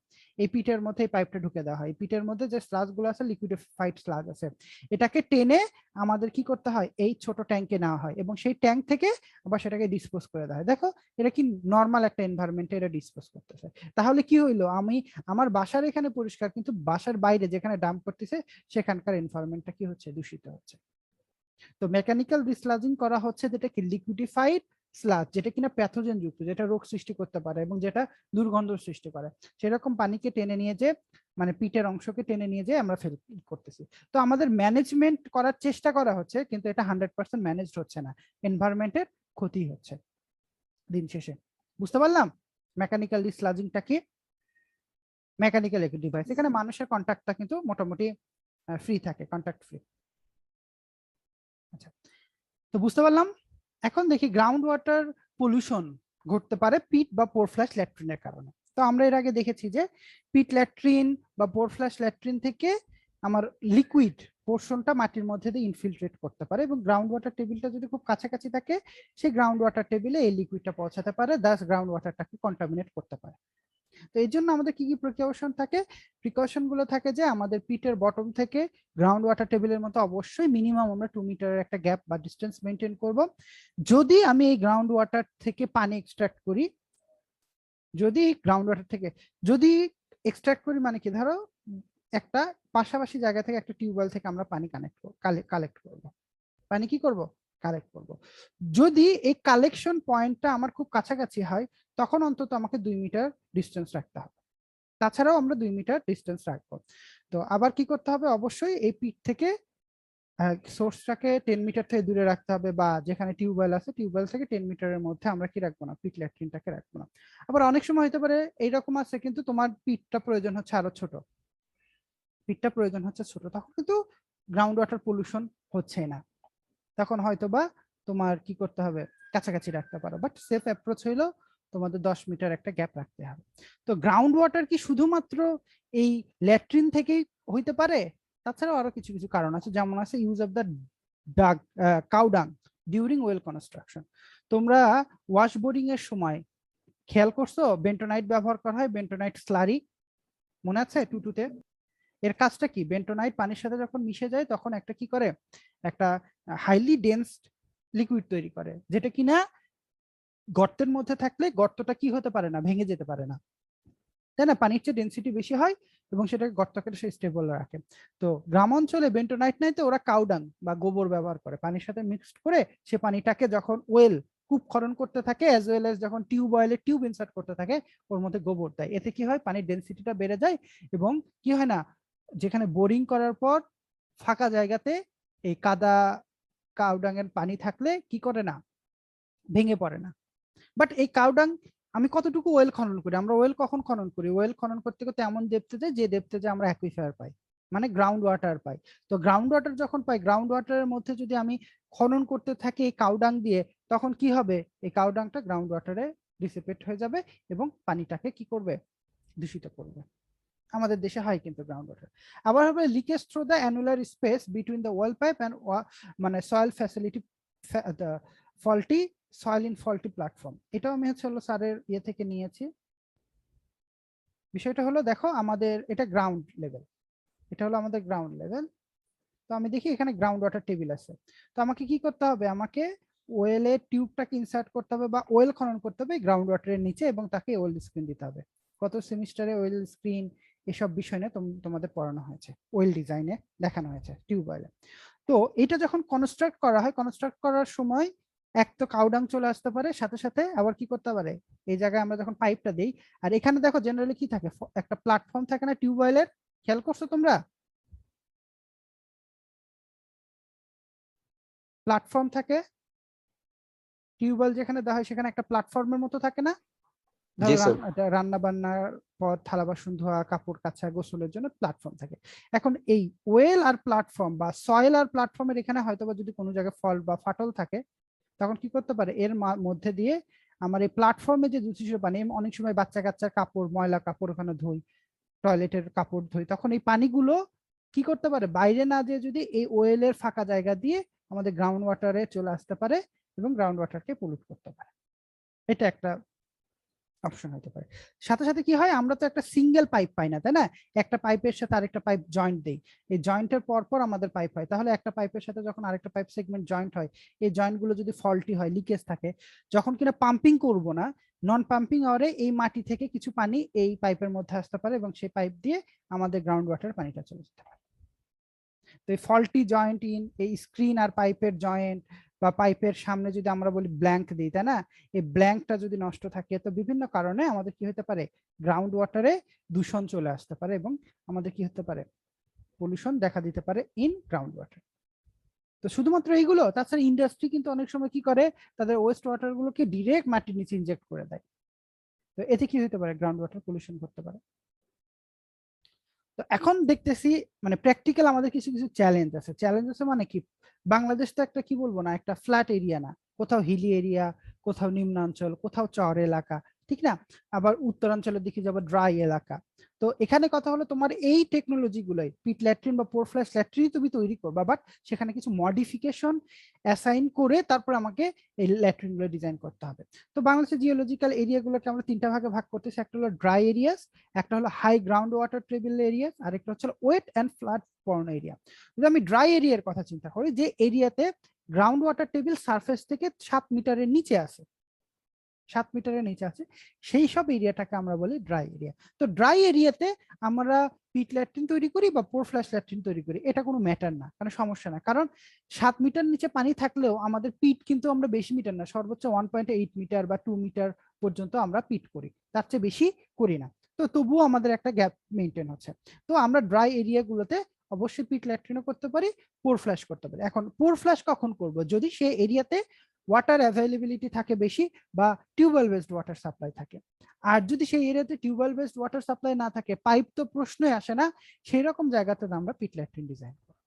এই পিটের মধ্যে এই পাইপটা ঢুকে দেওয়া হয়, এই পিটের মধ্যে যে স্লাজ গুলো আছে লিকুইডিফাইড স্লাজ আছে, এটাকে টেনে আমাদের কি করতে হয়, এই ছোট ট্যাঙ্কে নেওয়া হয় এবং সেই ট্যাঙ্ক থেকে আবার সেটাকে ডিসপোজ করে দেওয়া হয়। দেখো এটা কি নর্মাল একটা এনভায়রনমেন্টে এটা ডিসপোজ করতেছে। তাহলে কি হইলো, আমি আমার বাসার এখানে পরিষ্কার, কিন্তু বাসার বাইরে যেখানে ডাম্প করতেছে সেখানকার এনভায়রনমেন্টটা কি হচ্ছে, দূষিত হচ্ছে। তো মেকানিক্যাল ডিসলাজিং করা হচ্ছে যেটা কি লিকুইডিফাইড স্লাজ, যেটা কিনা প্যাথোজেন যুক্ত, যেটা রোগ সৃষ্টি করতে পারে এবং যেটা দুর্গন্ধ সৃষ্টি করে, সেরকম পানিকে টেনে নিয়ে যে, মানে পিটের অংশকে টেনে নিয়ে যে আমরা ফেল করতেছি। তো আমাদের ম্যানেজমেন্ট করার চেষ্টা করা হচ্ছে, কিন্তু এটা 100% ম্যানেজড হচ্ছে না, এনভায়রনমেন্টের ক্ষতি হচ্ছে দিন শেষে। বুঝতে পারলাম মেকানিক্যাল ডিসলাজিংটা কি? মেকানিক্যাল ডিভাইস, এখানে মানুষের কন্ট্যাক্টটা কিন্তু মোটামুটি ফ্রি থাকে, কন্ট্যাক্ট ফ্রি। আচ্ছা, তো বুঝতে পারলাম। এখন দেখি গ্রাউন্ড ওয়াটার পলিউশন ঘটতে পারে পিট বা পোর ফ্ল্যাশ ল্যাট্রিনের কারণে। তো আমরা এর আগে দেখেছি যে পিট ল্যাট্রিন বা পোর ফ্ল্যাশ ল্যাট্রিন থেকে আমার লিকুইড পোর্শনটা মাটির মধ্যে দিয়ে ইনফিলট্রেট করতে পারে এবং গ্রাউন্ড ওয়াটার টেবিলটা যদি খুব কাছাকাছি থাকে সেই গ্রাউন্ড ওয়াটার টেবিলে এই লিকুইডটা পৌঁছাতে পারে, দাস গ্রাউন্ড ওয়াটারটাকে কন্টামিনেট করতে পারে। তো এই জন্য আমাদের কি কি প্রিকশন থাকে, প্রিকশন গুলো থাকে যে আমাদের পিটের বটম থেকে গ্রাউন্ড ওয়াটার টেবিলের মতো অবশ্যই মিনিমাম আমরা 2 মিটারের একটা গ্যাপ বা ডিস্টেন্স মেনটেন করব। যদি আমি এই গ্রাউন্ড ওয়াটার থেকে পানি এক্সট্রাক্ট করি, যদি গ্রাউন্ড ওয়াটার থেকে যদি এক্সট্রাক্ট করি, মানে কি, ধরো একটা পাশাপাশি জায়গা থেকে একটা টিউবওয়েল থেকে আমরা পানি কালেক্ট করব, পানি কি করব, কালেক্ট করব। যদি এই কালেকশন পয়েন্টটা আমার খুব কাছাকাছি হয় তখন অন্তত আমাকে 2 মিটার ডিস্টেন্স রাখতে হবে, তাছাড়াও আমরা 2 মিটার ডিস্টেন্স রাখবো। তো আবার কি করতে হবে, অবশ্যই এই পিট থেকে সোর্সটাকে 10 মিটার থেকে দূরে রাখতে হবে, বা যেখানে টিউবওয়েল আছে টিউবওয়েল থেকে 10 মিটারের মধ্যে আমরা কি রাখবো না, পিট ল্যাট্রিনটাকে রাখবো না। আবার অনেক সময় হতে পারে এইরকম আছে কিন্তু তোমার পিটটা প্রয়োজন হচ্ছে আরো ছোট, পিটটা প্রয়োজন হচ্ছে ছোট, তখন কিন্তু গ্রাউন্ড ওয়াটার পলিউশন হচ্ছে না, তখন হয়তো বা তোমার কি করতে হবে, কাছাকাছি রাখতে পারো। বাট সেফ অ্যাপ্রোচ হইলো তোমাদের 10 মিটার একটা গ্যাপ রাখতে হবে। তো গ্রাউন্ড ওয়াটার কি শুধুমাত্র এই ল্যাট্রিন থেকেই হইতে পারে? তাছাড়াও আরো কিছু কিছু কারণ আছে, যেমন আছে ইউজ অফ দ্য কাউ ডাং ডিউরিং ওয়েল কনস্ট্রাকশন। তোমরা ওয়াশ বোরিং এর সময় খেয়াল করছো বেন্টোনাইট ব্যবহার করা হয়, বেন্টোনাইট স্লারি, মনে আছে টুটুতে? এর কাজটা কি? বেন্টোনাইট পানির সাথে যখন মিশে যায় তখন একটা কি করে, একটা হাইলি ডেন্স লিকুইড তৈরি করে, যেটা কিনা গর্তের মধ্যে থাকলে গর্তটা কি হতে পারে না, ভেঙে যেতে পারে না, তাই না? পানির চেয়ে ডেন্সিটি বেশি হয় এবং সেটাকে গর্তকে সে স্টেবল রাখে। তো গ্রাম অঞ্চলে বেন্টোনাইট নাই, তো ওরা কাউডাং বা গোবর ব্যবহার করে পানির সাথে মিক্সড করে, সে পানিটাকে যখন ওয়েল কূপ খনন করতে থাকে অ্যাজ ওয়েল এজ যখন টিউবওয়েলে টিউব ইনসার্ট করতে থাকে, ওর মধ্যে গোবর দেয়। এতে কি হয়, পানির ডেন্সিটিটা বেড়ে যায় এবং কি হয় না, যেখানে বোরিং করার পর ফাঁকা জায়গাতে এই কাদা কাউডাং এর পানি থাকলে কি করে না, ভেঙে পড়ে না। বাট এই কাউডাং আমি কতটুকু ওয়েল খনন করি? আমরা ওয়েল কখন খনন করি? ওয়েল খনন করতে করতে এমন ডেপথে যে ডেপথে আমরা অ্যাকুইফায়ার পাই, মানে গ্রাউন্ড ওয়াটার পাই। তো গ্রাউন্ড ওয়াটার যখন পাই, গ্রাউন্ড ওয়াটারের মধ্যে যদি আমি খনন করতে থাকি এই কাউডাং দিয়ে, তখন কি হবে, এই কাউডাংটা গ্রাউন্ড ওয়াটারে ডিসিপেট হয়ে যাবে এবং পানিটাকে কি করবে, দূষিত করবে। আমাদের দেশে হয় কিন্তু গ্রাউন্ড ওয়াটার। আবার হবে leakage through the annular space between the wall pipe and মানে soil facility, the faulty soil in faulty platform. এটাও আমি হচ্ছে হলো স্যারের ইয়ে থেকে নিয়েছি। বিষয়টা হলো দেখো, আমাদের এটা গ্রাউন্ড লেভেল, এটা হলো আমাদের গ্রাউন্ড লেভেল। তো আমি দেখি এখানে গ্রাউন্ড ওয়াটার টেবিল আছে। তো আমাকে কি করতে হবে, আমাকে ওয়েলের টিউবটাকে ইনসার্ট করতে হবে বা ওয়েল খনন করতে হবে গ্রাউন্ড ওয়াটারের নিচে এবং তাকে ওয়েল স্ক্রিন দিতে হবে। কত সেমিস্টারে ওয়েল স্ক্রিন এসব বিষয় নিয়ে তোমাদের পড়ানো হয়েছে, ওয়েল ডিজাইনে দেখানো হয়েছে টিউবওয়েলে। তো এটা যখন কনস্ট্রাক্ট করা হয়, কনস্ট্রাক্ট করার সময় এক তো কাউডাং চলে আসতে পারে, সাথে সাথে আবার কি করতে পারে, এই জায়গায় আমরা যখন পাইপটা দিই, আর এখানে দেখো জেনারেলি কি থাকে, একটা প্ল্যাটফর্ম থাকে না টিউবওয়েলের, খেয়াল করছো তোমরা? প্ল্যাটফর্ম থাকে টিউবওয়েল যেখানে দেওয়া হয়, সেখানে একটা প্ল্যাটফর্মের মতো থাকে না? জি ধরো স্যার। রান্না বান্নার পর থালা বাসন ধোয়া, কাপড় কাচা, গোসলের জন্য প্ল্যাটফর্ম থাকে। এখন এই ওয়েল আর প্ল্যাটফর্ম বা সয়েল আর প্ল্যাটফর্মের এখানে হয়তোবা যদি কোনো জায়গায় ফল্ট বা ফাটল থাকে, তখন কি করতে পারে, এর মধ্যে দিয়ে আমার এই প্ল্যাটফর্মে যে দূষিত পানি, অনেক সময় বাচ্চা কাচ্চার কাপড়, ময়লা কাপড় ওখানে ধুই, টয়লেটের কাপড় ধুই, তখন এই পানিগুলো কি করতে পারে, বাইরে না দিয়ে যদি এই ওয়েলের ফাঁকা জায়গা দিয়ে আমাদের গ্রাউন্ড ওয়াটারে চলে আসতে পারে এবং গ্রাউন্ড ওয়াটারকে পলিউট করতে পারে। এটা একটা অপশন হতে পারে। সাথে সাথে কি হয়, আমরা তো একটা সিঙ্গেল পাইপ পাই না, তাই না? একটা পাইপের সাথে আরেকটা পাইপ জয়েন্ট দেই, এই জয়েন্টের পর পর আমাদের পাইপ হয়। তাহলে একটা পাইপের সাথে যখন আরেকটা পাইপ সেগমেন্ট জয়েন্ট হয়, এই জয়েন্ট গুলো যদি ফল্টি হয়, লিকেজ থাকে, যখন কিনা পাম্পিং করব না, নন পাম্পিং আওয়ারে এই মাটি থেকে কিছু পানি এই পাইপের মধ্যে আসতে পারে এবং সেই পাইপ দিয়ে আমাদের গ্রাউন্ড ওয়াটার পানিটা চলে যেতে পারে। তো এই ফল্টি জয়েন্ট ইন এই স্ক্রিন আর পাইপের জয়েন্ট বা পাইপের সামনে যদি আমরা বলি ব্ল্যাঙ্ক দিই, তাই না, এই ব্ল্যাঙ্কটা যদি নষ্ট থাকে, তো বিভিন্ন কারণে আমাদের কি হতে পারে, গ্রাউন্ড ওয়াটারে দূষণ চলে আসতে পারে এবং আমাদের কি হতে পারে, পলিউশন দেখা দিতে পারে ইন গ্রাউন্ড ওয়াটার। তো শুধুমাত্র এইগুলো, তাছাড়া ইন্ডাস্ট্রি কিন্তু অনেক সময় কি করে, তাদের ওয়েস্ট ওয়াটার গুলোকে ডিরেক্ট মাটির নিচে ইনজেক্ট করে দেয়। তো এতে কি হতে পারে, গ্রাউন্ড ওয়াটার পলিউশন করতে পারে। তো এখন দেখতেছি মানে প্র্যাকটিক্যাল আমাদের কিছু কিছু চ্যালেঞ্জ আছে। চ্যালেঞ্জ আছে মানে কি, বাংলাদেশ তো একটা কি বলবো না, একটা ফ্ল্যাট এরিয়া না, কোথাও হিলি এরিয়া, কোথাও নিম্নাঞ্চল, কোথাও চর এলাকা, ঠিক না? আবার উত্তরাঞ্চলের দিকে যাবো ড্রাই এলাকা। তো এখানে কথা হলো, তোমার এই টেকনোলজি গুলোই পিট ল্যাট্রিন বা পোর ফ্ল্যাশ ল্যাট্রিন তুমি তৈরি করবা, বাট সেখানে কিছু মডিফিকেশন অ্যাসাইন করে তারপর আমাকে এই ল্যাট্রিন গুলো ডিজাইন করতে হবে। তো বাংলাদেশের জিওলজিক্যাল এরিয়াগুলোকে আমরা তিনটা ভাগে ভাগ করতেছি, একটা হলো ড্রাই এরিয়াস, একটা হলো high ground water table area, আর একটা হচ্ছে wet and flood prone area. যদি আমি ড্রাই এরিয়ার কথা চিন্তা করি, যে এরিয়াতে গ্রাউন্ড ওয়াটার টেবিল সারফেস থেকে 7 মিটারের নিচে আছে, 7 মিটারের নিচে আছে, সেই সব এরিয়াটাকে আমরা বলি ড্রাই এরিয়া। তো ড্রাই এরিয়াতে আমরা পিট ল্যাট্রিন তৈরি করি বা পোর ফ্ল্যাশ ল্যাট্রিন তৈরি করি, এটা কোনো ম্যাটার না, কারণ সমস্যা না, কারণ 7 মিটার নিচে পানি থাকলেও আমাদের পিট কিন্তু আমরা বেশি মিটার না, সর্বোচ্চ 1.8 মিটার বা 2 মিটার পর্যন্ত আমরা পিট করি, তার চেয়ে বেশি করি না। তো তবুও আমাদের একটা গ্যাপ মেনটেন হচ্ছে। তো আমরা ড্রাই এরিয়া গুলোতে অবশ্যই পিট ল্যাট্রিনও করতে পারি, পোর ফ্ল্যাশ করতে পারি। এখন পোর ফ্ল্যাশ কখন করব, যদি সেই এরিয়াতে ওয়াটার অ্যাভেলেবিলিটি থাকে বেশি বা টিউবওয়েল বেসড ওয়াটার সাপ্লাই থাকে। আর যদি সেই এরিয়াতে টিউবওয়েল বেসড ওয়াটার সাপ্লাই না থাকে, পাইপ তো প্রশ্নই আসে না, সেই রকম জায়গাতে আমরা পিট ল্যাট্রিন ডিজাইন করি।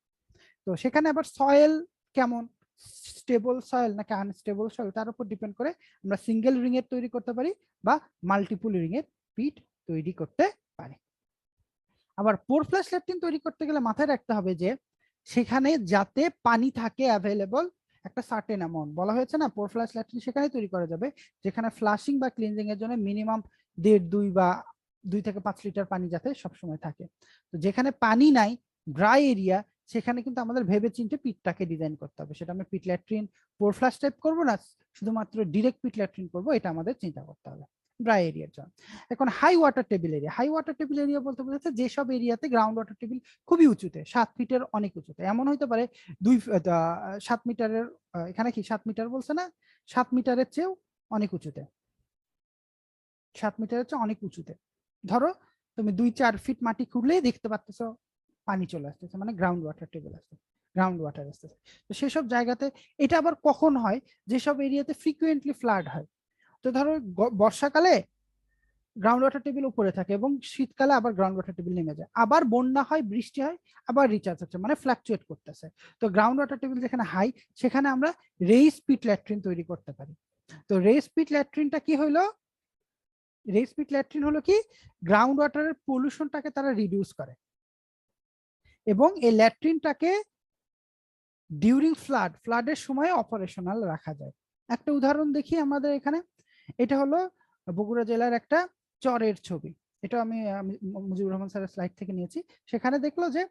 তো সেখানে আবার সয়েল কেমন, স্টেবল সয়েল নাকি আনস্টেবল সয়েল তার উপর ডিপেন্ড করে আমরা সিঙ্গেল রিং এর তৈরি করতে পারি বা মাল্টিপল রিং এর পিট তৈরি করতে পারি। আবার পোর ফ্ল্যাশ ল্যাট্রিন তৈরি করতে গেলে মাথায় রাখতে হবে যে সেখানে যাতে পানি থাকে অ্যাভেলেবল একটা সার্টেন অ্যামাউন্ট, বলা হয়েছে না পোর ফ্ল্যাশ ল্যাট্রিন সেখানে তৈরি করা যাবে যেখানে ফ্লাশিং বা ক্লিনজিং এর জন্য মিনিমাম 1.5-2 বা 2 থেকে 5 লিটার পানি যাতে সবসময় থাকে। তো যেখানে পানি নাই, ড্রাই এরিয়া, সেখানে কিন্তু আমাদের ভেবে চিন্তে পিটটাকে ডিজাইন করতে হবে। সেটা আমরা পিট ল্যাট্রিন পোর ফ্ল্যাশ টাইপ করবো না, শুধুমাত্র ডিরেক্ট পিট ল্যাট্রিন করবো, এটা আমাদের চিন্তা করতে হবে ড্রাই এরিয়ার জন্য। এখন high water table area, high water table area বলতে বোঝাচ্ছে যেসব এরিয়াতে গ্রাউন্ড ওয়াটার টেবিল খুবই উঁচুতে, 7 ফিটের অনেক উঁচুতে, এমন হইতে পারে 7 মিটারের, এখানে কি 7 মিটার বলছে না, 7 মিটারের চেয়েও অনেক উঁচুতে, 7 মিটারের চেয়ে অনেক উঁচুতে। ধরো তুমি 2-4 ফিট মাটি খুঁড়লেই দেখতে পাচ্ছ পানি চলে আসতেছে, মানে গ্রাউন্ড ওয়াটার টেবিল আসছে, গ্রাউন্ড ওয়াটার আসতেছে। তো সেসব জায়গাতে এটা আবার কখন হয়, যেসব এরিয়াতে ফ্রিকুয়েন্টলি ফ্লাড হয়। তো ধরো বর্ষাকালে গ্রাউন্ড ওয়াটার টেবিল উপরে থাকে এবং শীতকালে আবার গ্রাউন্ড ওয়াটার টেবিল নেমে যায়, আবার বন্যা হয়, বৃষ্টি হয়, আবার রিচার্জ হচ্ছে, মানে ফ্ল্যাকচুয়েট করতেছে। তো গ্রাউন্ড ওয়াটার টেবিল যেখানে হাই, সেখানে আমরা রেইস পিট ল্যাট্রিন তৈরি করতে পারি। তো রেইস পিট ল্যাট্রিনটা কি হইলো, রেইস পিট ল্যাট্রিন হলো কি গ্রাউন্ড ওয়াটারের পলিউশনটাকে তারা রিডিউস করে এবং এই ল্যাট্রিনটাকে ডিউরিং ফ্লাডের সময় অপারেশনাল রাখা যায়। একটা উদাহরণ দেখি আমাদের এখানে, এটা হলো বগুড়া জেলার একটা চরের ছবি, এটা আমি মুজিবুর রহমান স্যারের স্লাইড থেকে নিয়েছি। সেখানে দেখলো যে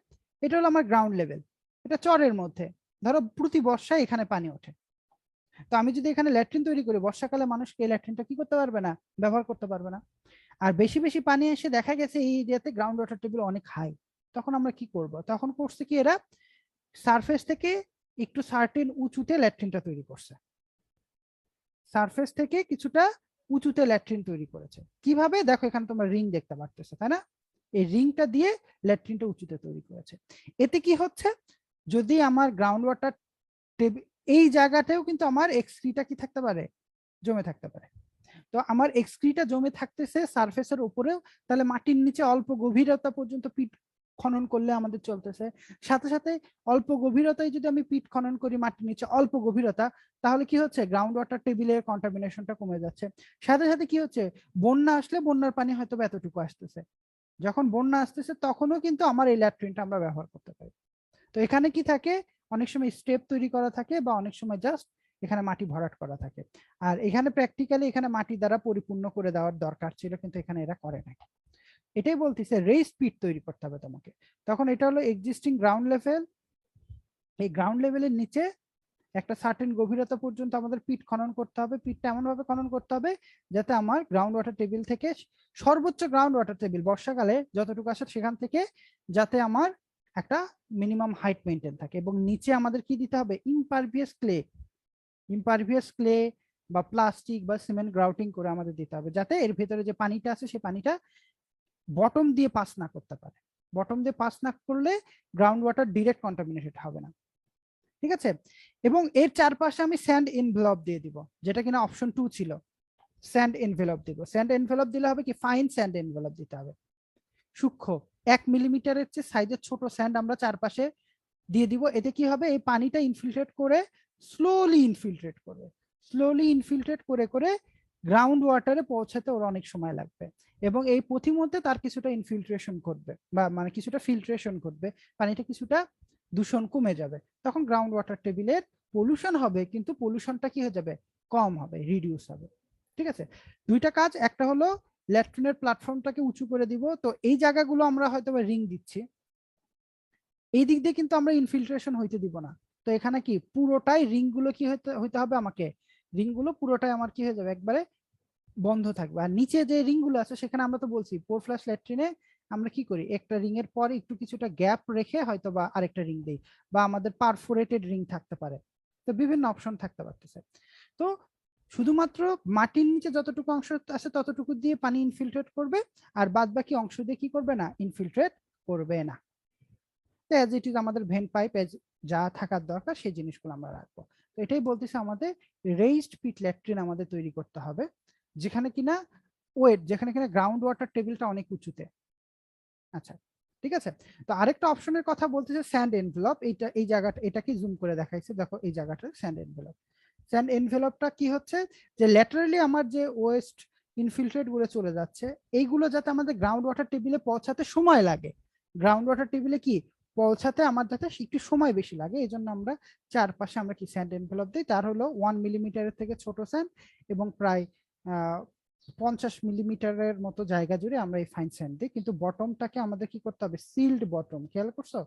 এটা হলো আমার গ্রাউন্ড লেভেল, এটা চরের মধ্যে, ধরো প্রতি বর্ষায় এখানে পানি ওঠে। তো আমি যদি এখানে ল্যাট্রিন তৈরি করি, বর্ষাকালে মানুষকে এই ল্যাট্রিনটা কি করতে পারবে না, ব্যবহার করতে পারবে না। আর বেশি বেশি পানি এসে দেখা গেছে এই এরিয়াতে গ্রাউন্ড ওয়াটার টেবিল অনেক হাই, তখন আমরা কি করব, তখন করছে কি এরা সারফেস থেকে একটু সার্টেন উঁচুতে ল্যাট্রিনটা তৈরি করছে, সারফেস থেকে কিছুটা উঁচুতে ল্যাট্রিন তৈরি করেছে। কিভাবে দেখো, এখানে তোমরা রিং দেখতে পারতেছো তাই না, এই রিংটা দিয়ে ল্যাট্রিনটা উঁচুতে তৈরি করেছে। এতে কি হচ্ছে, যদি আমার গ্রাউন্ড ওয়াটার টেবিল এই জায়গাতেও কিন্তু আমার এক্সক্রিটা কি থাকতে পারে, জমে থাকতে পারে। তো আমার এক্সক্রিটা জমে থাকতেছে সারফেসের উপরেও, তাহলে মাটির নিচে অল্প গভীরতা পর্যন্ত পিট খনন করলে আমাদের চলতেছে। সাথে সাথে অল্প গভীরতায় যদি আমি পিট খনন করি মাটির নিচে অল্প গভীরতা, তাহলে কি হচ্ছে গ্রাউন্ড ওয়াটার টেবিলের কন্টামিনেশনটা কমে যাচ্ছে। সাথে সাথে কি হচ্ছে, বন্যা আসলে বন্যার পানি হয়তো এতটুকু আসতেছে, যখন বন্যা আসতেছে তখনও কিন্তু আমার এই ল্যাট্রিনটা আমরা ব্যবহার করতে পারি। তো এখানে কি থাকে, অনেক সময় স্টেপ তৈরি করা থাকে বা অনেক সময় জাস্ট এখানে মাটি ভরাট করা থাকে। আর এখানে প্র্যাকটিক্যালি এখানে মাটি দ্বারা পরিপূর্ণ করে দেওয়ার দরকার ছিল, কিন্তু এখানে এরা করে না। এটাই বলতেছে রেইস পিট তৈরি করতে হবে তোমাকে। তখন এটা হলো এক্সিস্টিং গ্রাউন্ড লেভেল, এই গ্রাউন্ড লেভেলের নিচে একটা সার্টেন গভীরতা পর্যন্ত আমাদের পিট খনন করতে হবে। পিটটা এমন ভাবে খনন করতে হবে যাতে আমার গ্রাউন্ড ওয়াটার টেবিল থেকে সর্বোচ্চ গ্রাউন্ড ওয়াটার টেবিল বর্ষাকালে যতটুকু আসে সেখান থেকে যাতে আমার একটা মিনিমাম হাইট মেনটেন থাকে। এবং নিচে আমাদের কি দিতে হবে, ইমপারভিয়াস ক্লে বা প্লাস্টিক বা সিমেন্ট গ্রাউটিং করে আমাদের দিতে হবে, যাতে এর ভেতরে যে পানিটা আছে সেই পানিটা বটম দিয়ে পাস না করতে পারে। বটম দিয়ে পাস না করলে গ্রাউন্ড ওয়াটার ডিরেক্ট কন্টামিনেটেড হবে না, ঠিক আছে। এবং এর চারপাশে আমি স্যান্ড এনভেলপ দিয়ে দিব, যেটা কিনা অপশন 2 ছিল, স্যান্ড এনভেলপ দিব। স্যান্ড এনভেলপ দিলে হবে কি, ফাইন স্যান্ড এনভেলপ দিতে হবে, সূক্ষ্ম 1 মিলিমিটারের চেয়ে সাইজের ছোট স্যান্ড আমরা চারপাশে দিয়ে দিব। এতে কি হবে, এই পানিটা ইনফিল্ট্রেট করে স্লোলি ইনফিল্ট্রেট করে করে গ্রাউন্ড ওয়াটারে পৌঁছাতে ওর অনেক সময় লাগবে, এবং এই পথিমধ্যে তার কিছুটা ইনফিল্ট্রেশন ঘটবে বা মানে কিছুটা ফিল্ট্রেশন ঘটবে, পানিটা কিছুটা দূষণ কমে যাবে। তখন গ্রাউন্ড ওয়াটার টেবিলের পলিউশন হবে, কিন্তু পলিউশনটা কি হয়ে যাবে, কম হবে, রিডিউস হবে। ঠিক আছে, দুইটা কাজ, একটা হলো ল্যাট্রিনের প্ল্যাটফর্মটাকে উঁচু করে দিব। তো এই জায়গাগুলো আমরা হয়তো রিং দিচ্ছি, এই দিক দিয়ে কিন্তু আমরা ইনফিল্ট্রেশন হইতে দিব না। তো এখানে কি পুরোটাই রিং গুলো কি হইতে হবে, আমাকে রিং গুলো পুরোটাই আমার কি হয়ে যাবে, একবারে বন্ধ থাকবে। আর নিচে যে রিং গুলো আছে সেখানে আমরা তো বলছি পোর ফ্ল্যাশ ল্যাট্রিনে আমরা কি করি, একটা রিং এর পরে একটু কিছুটা গ্যাপ রেখে হয়তো বা আরেকটা রিং দেই, বা আমাদের পারফোরেটেড রিং থাকতে পারে। তো বিভিন্ন অপশন থাকতে পারতেছে। তো শুধুমাত্র মাটির নিচে যতটুকু অংশ আছে ততটুকু দিয়ে পানি ইনফিল্ট্রেট করবে, আর বাদ বাকি অংশ দিয়ে কি করবে না, ইনফিল্ট্রেট করবে না। অ্যাজ ইট ইজ আমাদের ভেন্ট পাইপ যা থাকার দরকার সেই জিনিসগুলো আমরা রাখবো। তো এটাই বলতেছে আমাদের রেইজড পিট ল্যাট্রিন আমাদের তৈরি করতে হবে, যেখানে কিনা গ্রাউন্ড ওয়াটার টেবিলটা অনেক উঁচুতে। আচ্ছা, ঠিক আছে। তো আরেকটা অপশনের কথা বলতেছে স্যান্ড এনভেলপ, এইটা এই জায়গাটা এটাকে জুম করে দেখাইছে, দেখো এই জায়গাটা স্যান্ড এনভেলপ। স্যান্ড এনভেলপটা কি হচ্ছে, যে ল্যাটারালি আমার যে ওয়েস্ট ইনফিল্ট্রেট গুলো চলে যাচ্ছে, এইগুলো যাতে আমাদের গ্রাউন্ড ওয়াটার টেবিলে পৌঁছাতে সময় লাগে, গ্রাউন্ড ওয়াটার টেবিলে কি পৌঁছাতে আমার যাতে একটু সময় বেশি লাগে, এই জন্য আমরা চারপাশে আমরা কি স্যান্ড এনভেলপ দিই। তার হলো 1 মিলিমিটারের থেকে ছোট স্যান্ড এবং প্রায় 50 মিলিমিটারের মতো জায়গা জুড়ে আমরা এই ফাইন স্যান্ড দিই। কিন্তু বটমটাকে আমাদের কি করতে হবে, সিল্ড বটম, খেয়াল করছো,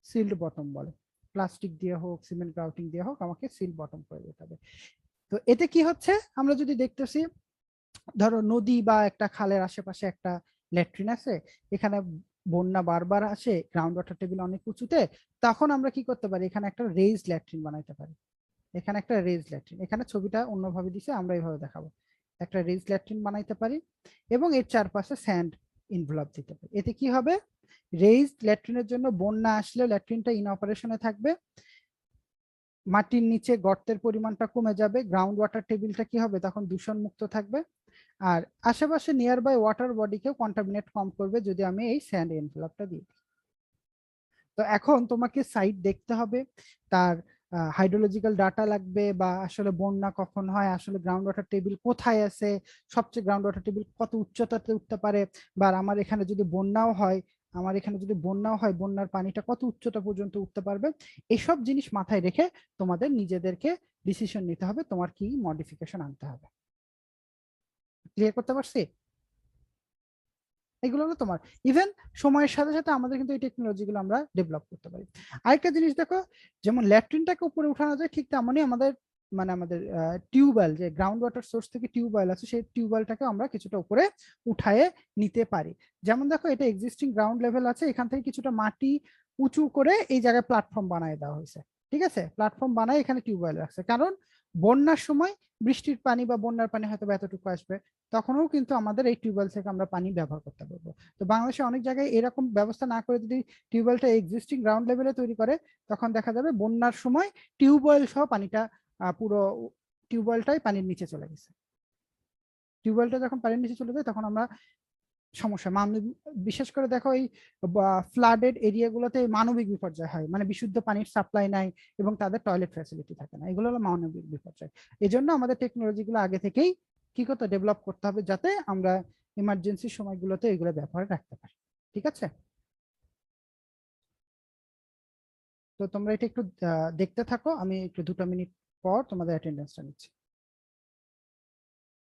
সিল্ড বটম বলে, প্লাস্টিক দিয়ে হোক সিমেন্ট গ্রাউটিং দিয়ে হোক আমাকে সিল বটম করে দিতে হবে। তো এতে কি হচ্ছে, আমরা যদি দেখতেছি ধরো নদী বা একটা খালের আশেপাশে একটা ল্যাট্রিন আছে, এখানে বন্যা বারবার আসে, গ্রাউন্ড ওয়াটার টেবিল অনেক উঁচুতে, তখন আমরা কি করতে পারি, এখানে একটা রেইজ ল্যাট্রিন বানাইতে পারি। এখানে একটা রেইজ ল্যাট্রিন, এখানে ছবিটা অন্যভাবে দিছে, আমরা এইভাবে দেখাবো, একটা রেইজ ল্যাট্রিন বানাইতে পারি এবং এর চারপাশে স্যান্ড ইনভলভ দিতে পারি। এতে কি হবে, রেইজ ল্যাট্রিনের জন্য বন্যা আসলে ল্যাট্রিনটা ইন অপারেশনে থাকবে, মাটির নিচে গর্তের পরিমাণটা কমে যাবে, গ্রাউন্ড ওয়াটার টেবিলটা কি হবে তখন দূষণ মুক্ত থাকবে, আর আশেপাশে নিয়ার বাই ওয়াটার বডিকেও কন্টামিনেট কম করবে যদি আমি এই স্যান্ড এনভেলপটা দিই। তো এখন তোমাকে সাইট দেখতে হবে, তার হাইড্রোলজিক্যাল ডাটা লাগবে, বা আসলে বন্যা কখন হয়, আসলে গ্রাউন্ড ওয়াটার টেবিল কোথায় আছে, সবচেয়ে গ্রাউন্ড ওয়াটার টেবিল কত উচ্চতাতে উঠতে পারে, বা আমার এখানে যদি বন্যাও হয়, বন্যার পানিটা কত উচ্চতা পর্যন্ত উঠতে পারবে, এসব জিনিস মাথায় রেখে তোমাদের নিজেদেরকে ডিসিশন নিতে হবে তোমার কি মডিফিকেশন আনতে হবে। ক্লিয়ার করতে পারছি? এগুলো হলো তোমার, ইভেন সময়ের সাথে সাথে আমাদের কিন্তু এই টেকনোলজিগুলো আমরা ডেভেলপ করতে পারি। আরেকটা জিনিস দেখো, যেমন ল্যাট্রিনটাকে উপরে উঠানো যায়, ঠিক তেমনই আমাদের আমাদের টিউবওয়েল, যে গ্রাউন্ড ওয়াটার সোর্স থেকে টিউবওয়েল আছে, সেই টিউবওয়েলটাকে আমরা কিছুটা উপরে উঠায়ে নিতে পারি। যেমন দেখো এটা এক্সিস্টিং গ্রাউন্ড লেভেল আছে, এখান থেকে কিছুটা মাটি উঁচু করে এই জায়গায় প্ল্যাটফর্ম বানিয়ে দেওয়া হয়েছে। ঠিক আছে, প্ল্যাটফর্ম বানায় এখানে টিউবওয়েল রাখছে, কারণ বন্যার সময় বৃষ্টির পানি বা বন্যার পানি হয়তো এতটুকু আসবে, তখনও কিন্তু আমাদের এই টিউবওয়েল থেকে আমরা পানি ব্যবহার করতে পারবো। তো বাংলাদেশে অনেক জায়গায় এরকম ব্যবস্থা না করে যদি টিউবওয়েলটা এক্সিস্টিং গ্রাউন্ড লেভেলে তৈরি করে, তখন দেখা যাবে বন্যার সময় টিউবওয়েল সহ পানিটা পুরো টিউবওয়েলটাই পানির নিচে চলে গেছে। টিউবওয়েলটা যখন পানির নিচে চলে যায় তখন আমরা সমস্যা, বিশেষ করে দেখো এই ফ্লাডেড এরিয়াগুলোতে মানবিক বিপর্যয় হয়, বিশুদ্ধ পানির সাপ্লাই নাই এবং তাদের টয়লেট ফ্যাসিলিটি থাকে না, এগুলো হলো মানবিক বিপর্যয়। এই জন্য আমাদের টেকনোলজিগুলো আগে থেকেই কি করতে ডেভেলপ করতে হবে, যাতে আমরা ইমার্জেন্সি সময়গুলোতে এগুলো ব্যবহারে রাখতে পারি। ঠিক আছে, তো তোমরা এটা একটু দেখতে থাকো, আমি একটু 2 মিনিট পর তোমাদের অ্যাটেন্ডেন্সটা নিচ্ছি।